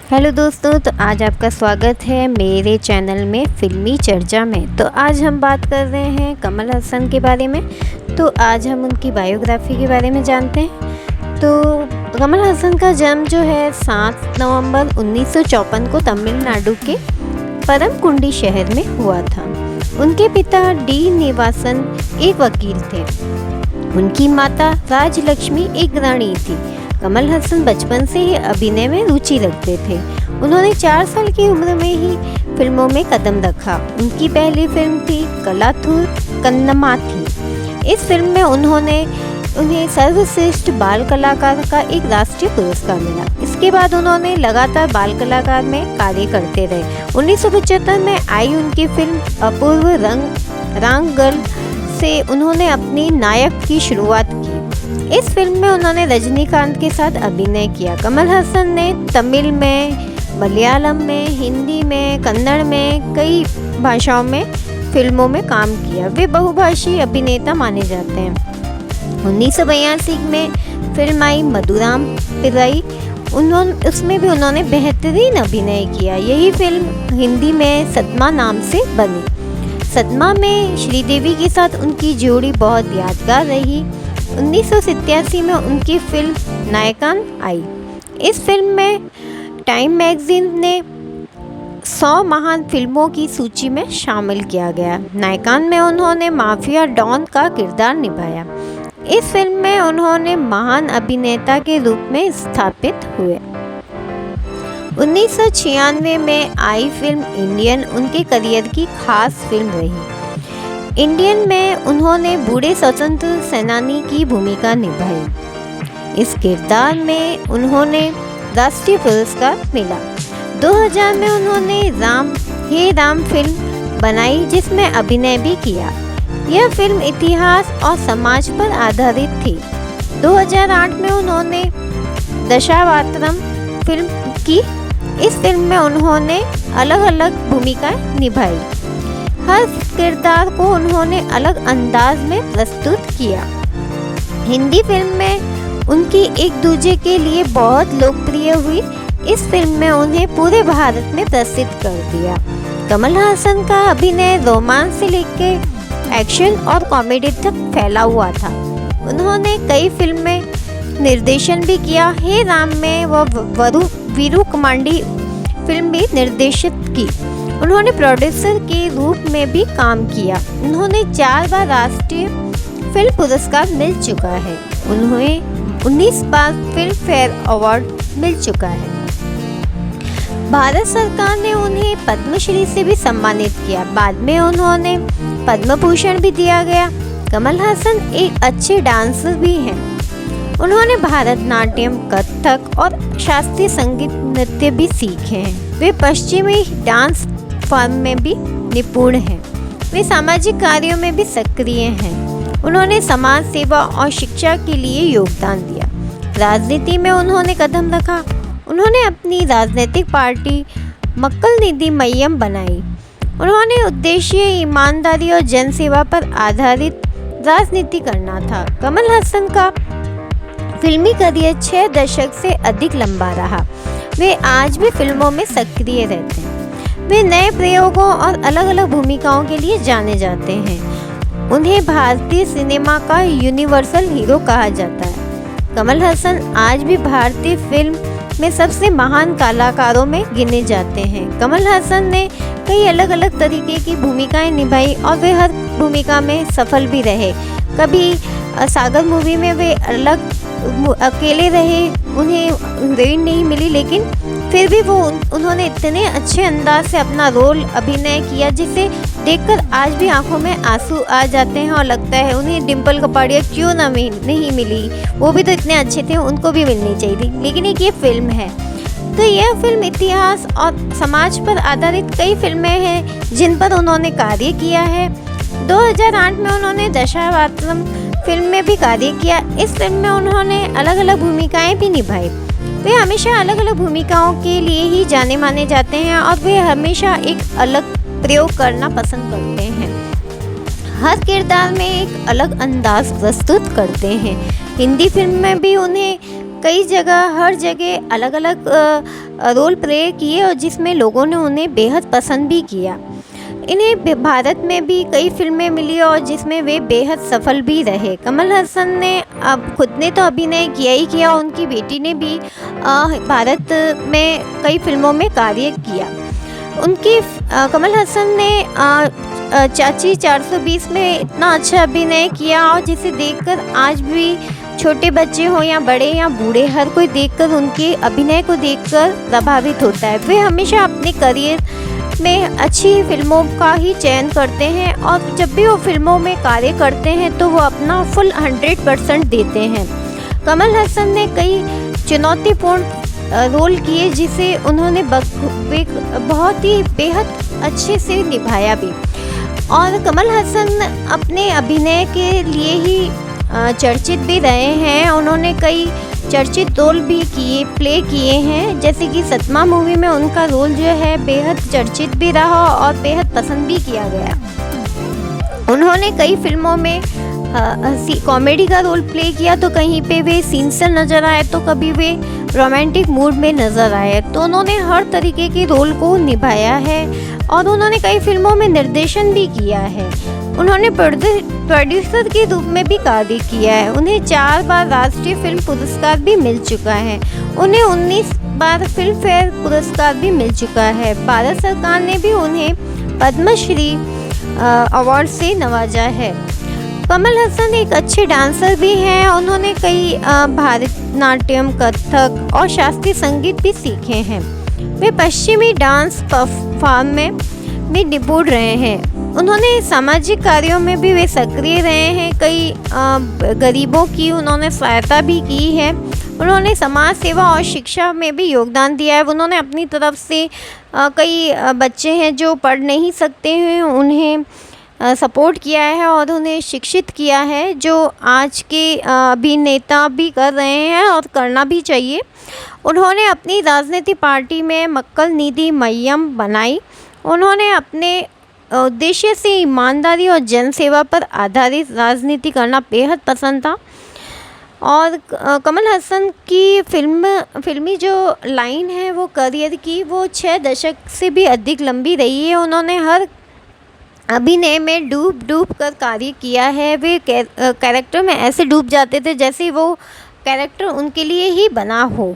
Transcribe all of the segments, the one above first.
Hello दोस्तों, तो आज आपका स्वागत है मेरे चैनल में फ़िल्मी चर्चा में। तो आज हम बात कर रहे हैं कमल हसन के बारे में। तो आज हम उनकी बायोग्राफी के बारे में जानते हैं। तो कमल हसन का जन्म जो है 7 नवंबर 1954 को तमिलनाडु के परमकुंडी शहर में हुआ था। उनके पिता डी निवासन एक वकील थे। उनकी माता राजलक्ष्मी एक गृहिणी थी। कमल हसन बचपन से ही अभिनय में रुचि रखते थे। उन्होंने 4 साल की उम्र में ही फिल्मों में कदम रखा। उनकी पहली फिल्म थी कलाथुर कन्नम्मा थी। इस फिल्म में उन्हें सर्वश्रेष्ठ बाल कलाकार का एक राष्ट्रीय पुरस्कार मिला। इसके बाद उन्होंने लगातार बाल कलाकार में कार्य करते रहे। 1975 में आई उनकी फिल्म अपूर्व रंगल से उन्होंने अपनी नायक की शुरुआत की। इस फिल्म में उन्होंने रजनीकांत के साथ अभिनय किया। कमल हसन ने तमिल में, मलयालम में, हिंदी में, कन्नड़ में कई भाषाओं में फिल्मों में काम किया। वे बहुभाषी अभिनेता माने जाते हैं। 1982 में फिल्म आई मधुराम पिराई। उसमें भी उन्होंने बेहतरीन अभिनय किया। यही फिल्म हिंदी में सतमा नाम से बनी। सतमा में श्रीदेवी के साथ उनकी जोड़ी बहुत यादगार रही। 1987 में उनकी फिल्म नायकान आई। इस फिल्म में टाइम मैगजीन ने 100 महान फिल्मों की सूची में शामिल किया गया। नायकान में उन्होंने माफिया डॉन का किरदार निभाया। इस फिल्म में उन्होंने महान अभिनेता के रूप में स्थापित हुए। 1996 में आई फिल्म इंडियन उनके करियर की खास फिल्म रही। इंडियन में उन्होंने बूढ़े स्वतंत्र सेनानी की भूमिका निभाई। इस किरदार में उन्होंने राष्ट्रीय पुरस्कार मिला। 2000 में उन्होंने राम फिल्म बनाई, जिसमें अभिनय भी किया। यह फिल्म इतिहास और समाज पर आधारित थी। 2008 में उन्होंने दशावतारम फिल्म की। इस फिल्म में उन्होंने अलग अलग भूमिकाएं निभाई। हर किरदार को उन्होंने अलग अंदाज में प्रस्तुत किया। हिंदी फिल्म में उनकी एक दूजे के लिए बहुत लोकप्रिय हुई। इस फिल्म में उन्हें पूरे भारत में प्रसिद्ध कर दिया। कमल हसन का अभिनय रोमांस से लेकर एक्शन और कॉमेडी तक फैला हुआ था। उन्होंने कई फिल्में निर्देशन भी किया। हे राम में वह वीरू कमांडी फिल्म भी निर्देशित की। उन्होंने प्रोड्यूसर के रूप में भी काम किया। उन्होंने 4 बार राष्ट्रीय फिल्म पुरस्कार मिल चुका है। उन्हें 19 बार फिल्म फेयर अवार्ड मिल चुका है। भारत सरकार ने उन्हें पद्मश्री से भी सम्मानित किया। बाद में उन्होंने पद्म भूषण भी दिया गया। कमल हसन एक अच्छे डांसर भी हैं। उन्होंने भारतनाट्यम, कथक और शास्त्रीय संगीत नृत्य भी सीखे हैं। वे पश्चिमी डांस फॉर्म में भी निपुण हैं। वे सामाजिक कार्यों में भी सक्रिय हैं। उन्होंने समाज सेवा और शिक्षा के लिए योगदान दिया। राजनीति में उन्होंने कदम रखा। उन्होंने अपनी राजनीतिक पार्टी मक्कल निधि मय्यम बनाई। उन्होंने उद्देश्य ईमानदारी और जनसेवा पर आधारित राजनीति करना था। कमल हसन का फिल्मी करियर 6 दशक से अधिक लंबा रहा। वे आज भी फिल्मों में सक्रिय रहते हैं। वे नए प्रयोगों और अलग अलग भूमिकाओं के लिए जाने जाते हैं। उन्हें भारतीय सिनेमा का यूनिवर्सल हीरो कहा जाता है। कमल हसन आज भी भारतीय फिल्म में सबसे महान कलाकारों में गिने जाते हैं। कमल हसन ने कई अलग अलग तरीके की भूमिकाएं निभाई और वे हर भूमिका में सफल भी रहे। कभी सागर मूवी में वे अकेले रहे, उन्हें हीरोइन नहीं मिली, लेकिन फिर भी उन्होंने इतने अच्छे अंदाज से अपना रोल अभिनय किया जिसे देखकर आज भी आंखों में आंसू आ जाते हैं और लगता है उन्हें डिम्पल कपाड़िया क्यों नहीं मिली। वो भी तो इतने अच्छे थे, उनको भी मिलनी चाहिए थी। लेकिन एक ये फिल्म है। तो यह फिल्म इतिहास और समाज पर आधारित कई फिल्में हैं जिन पर उन्होंने कार्य किया है। 2008 में उन्होंने दशावतारम फिल्म में भी कार्य किया। इस फिल्म में उन्होंने अलग अलग भूमिकाएं भी निभाई। वे हमेशा अलग अलग भूमिकाओं के लिए ही जाने माने जाते हैं और वे हमेशा एक अलग प्रयोग करना पसंद करते हैं। हर किरदार में एक अलग अंदाज प्रस्तुत करते हैं। हिंदी फिल्म में भी उन्हें कई जगह हर जगह अलग अलग रोल प्ले किए और जिसमें लोगों ने उन्हें बेहद पसंद भी किया। इन्हें भारत में भी कई फिल्में मिली और जिसमें वे बेहद सफल भी रहे। कमल हसन ने अब खुद ने तो अभिनय किया ही किया, उनकी बेटी ने भी भारत में कई फिल्मों में कार्य किया। उनकी कमल हसन ने चाची 420 में इतना अच्छा अभिनय किया और जिसे देखकर आज भी छोटे बच्चे हो या बड़े या बूढ़े, हर कोई देखकर उनके अभिनय को देखकर प्रभावित होता है। वे हमेशा अपने करियर में अच्छी फिल्मों का ही चयन करते हैं और जब भी वो फिल्मों में कार्य करते हैं तो वो अपना फुल 100% देते हैं। कमल हसन ने कई चुनौतीपूर्ण रोल किए जिसे उन्होंने बहुत ही बेहद अच्छे से निभाया भी। और कमल हसन अपने अभिनय के लिए ही चर्चित भी रहे हैं। उन्होंने कई चर्चित रोल भी प्ले किए हैं, जैसे कि सतमा मूवी में उनका रोल जो है बेहद चर्चित भी रहा और बेहद पसंद भी किया गया। उन्होंने कई फिल्मों में कॉमेडी का रोल प्ले किया, तो कहीं पे वे सिंसियर नज़र आए तो कभी वे रोमांटिक मूड में नज़र आए। तो उन्होंने हर तरीके के रोल को निभाया है और उन्होंने कई फिल्मों में निर्देशन भी किया है। उन्होंने प्रोड्यूसर के रूप में भी कार्य किया है। उन्हें 4 बार राष्ट्रीय फिल्म पुरस्कार भी मिल चुका है। उन्हें 19 बार फिल्म फेयर पुरस्कार भी मिल चुका है। भारत सरकार ने भी उन्हें पद्मश्री अवार्ड से नवाजा है। कमल हसन एक अच्छे डांसर भी हैं। उन्होंने कई भरतनाट्यम, कथक और शास्त्रीय संगीत भी सीखे हैं। वे पश्चिमी डांस फॉर्म में भी निपुण रहे हैं। उन्होंने सामाजिक कार्यों में भी वे सक्रिय रहे हैं। कई गरीबों की उन्होंने सहायता भी की है। उन्होंने समाज सेवा और शिक्षा में भी योगदान दिया है। उन्होंने अपनी तरफ से कई बच्चे हैं जो पढ़ नहीं सकते हैं, उन्हें सपोर्ट किया है और उन्हें शिक्षित किया है, जो आज के अभिनेता भी कर रहे हैं और करना भी चाहिए। उन्होंने अपनी राजनीति पार्टी में मक्कल निधि मय्यम बनाई। उन्होंने अपने उद्देश्य से ईमानदारी और जनसेवा पर आधारित राजनीति करना बेहद पसंद था। और कमल हसन की फिल्मी जो लाइन है वो करियर की, वो 6 दशक से भी अधिक लंबी रही है। उन्होंने हर अभिनय में डूब कर कार्य किया है। वे कैरेक्टर में ऐसे डूब जाते थे जैसे वो कैरेक्टर उनके लिए ही बना हो,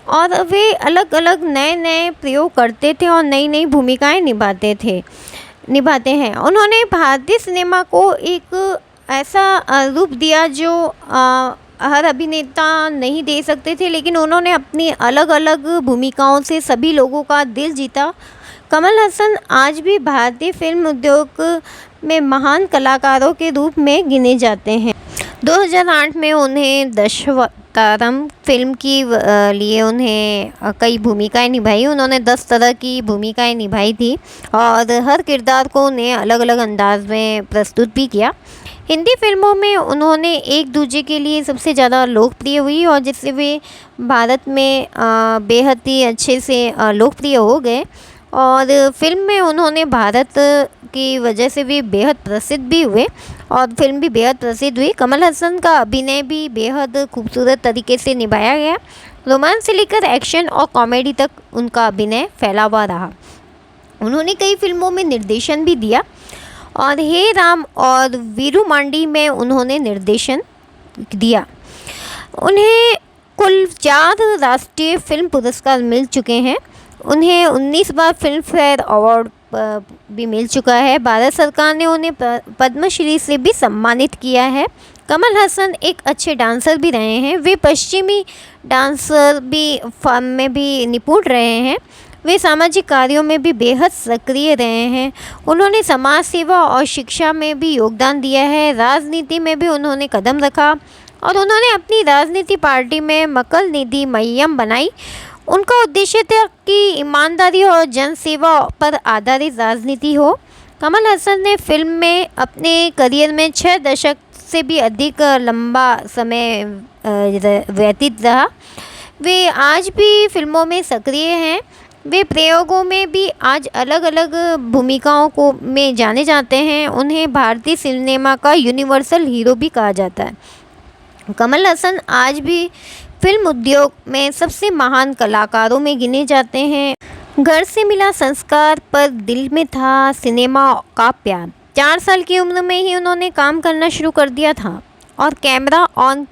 और वे अलग अलग नए प्रयोग करते थे और नई नई भूमिकाएं निभाते हैं। उन्होंने भारतीय सिनेमा को एक ऐसा रूप दिया जो हर अभिनेता नहीं दे सकते थे, लेकिन उन्होंने अपनी अलग अलग भूमिकाओं से सभी लोगों का दिल जीता। कमल हसन आज भी भारतीय फिल्म उद्योग में महान कलाकारों के रूप में गिने जाते हैं। 2008 में उन्हें दशावतारम फिल्म की लिए उन्हें कई भूमिकाएं निभाई। उन्होंने 10 तरह की भूमिकाएं निभाई थी और हर किरदार को उन्हें अलग अलग अंदाज में प्रस्तुत भी किया। हिंदी फिल्मों में उन्होंने एक दूजे के लिए सबसे ज़्यादा लोकप्रिय हुई और जिससे वे भारत में बेहद ही अच्छे से लोकप्रिय हो गए। और फिल्म में उन्होंने भारत की वजह से भी बेहद प्रसिद्ध भी हुए और फिल्म भी बेहद प्रसिद्ध हुई। कमल हसन का अभिनय भी बेहद खूबसूरत तरीके से निभाया गया। रोमांस से लेकर एक्शन और कॉमेडी तक उनका अभिनय फैला हुआ रहा। उन्होंने कई फिल्मों में निर्देशन भी दिया और हे राम और वीरू मांडी में उन्होंने निर्देशन दिया। उन्हें कुल 4 राष्ट्रीय फिल्म पुरस्कार मिल चुके हैं। उन्हें 19 बार फिल्म फेयर अवार्ड भी मिल चुका है। भारत सरकार ने उन्हें पद्मश्री से भी सम्मानित किया है। कमल हसन एक अच्छे डांसर भी रहे हैं। वे पश्चिमी डांसर भी फॉर्म में भी निपुण रहे हैं। वे सामाजिक कार्यों में भी बेहद सक्रिय रहे हैं। उन्होंने समाज सेवा और शिक्षा में भी योगदान दिया है। राजनीति में भी उन्होंने कदम रखा और उन्होंने अपनी राजनीति पार्टी में मक्कल निधि मय्यम बनाई। उनका उद्देश्य था कि ईमानदारी और जनसेवा पर आधारित राजनीति हो। कमल हसन ने फिल्म में अपने करियर में 6 दशक से भी अधिक लंबा समय व्यतीत रहा। वे आज भी फिल्मों में सक्रिय हैं। वे प्रयोगों में भी आज अलग अलग भूमिकाओं में जाने जाते हैं। उन्हें भारतीय सिनेमा का यूनिवर्सल हीरो भी कहा जाता है। कमल हसन आज भी फिल्म उद्योग में सबसे महान कलाकारों में गिने जाते हैं। घर से मिला संस्कार पर दिल में था सिनेमा का प्यार। 4 साल की उम्र में ही उन्होंने काम करना शुरू कर दिया था और कैमरा ऑन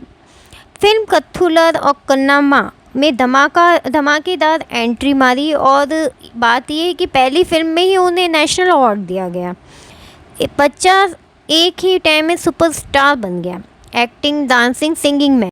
फिल्म कथुलर और कन्नामा में धमाकेदार एंट्री मारी। और बात यह है कि पहली फिल्म में ही उन्हें नेशनल अवार्ड दिया गया। बच्चा एक ही टाइम में सुपरस्टार बन गया, एक्टिंग, डांसिंग, सिंगिंग में।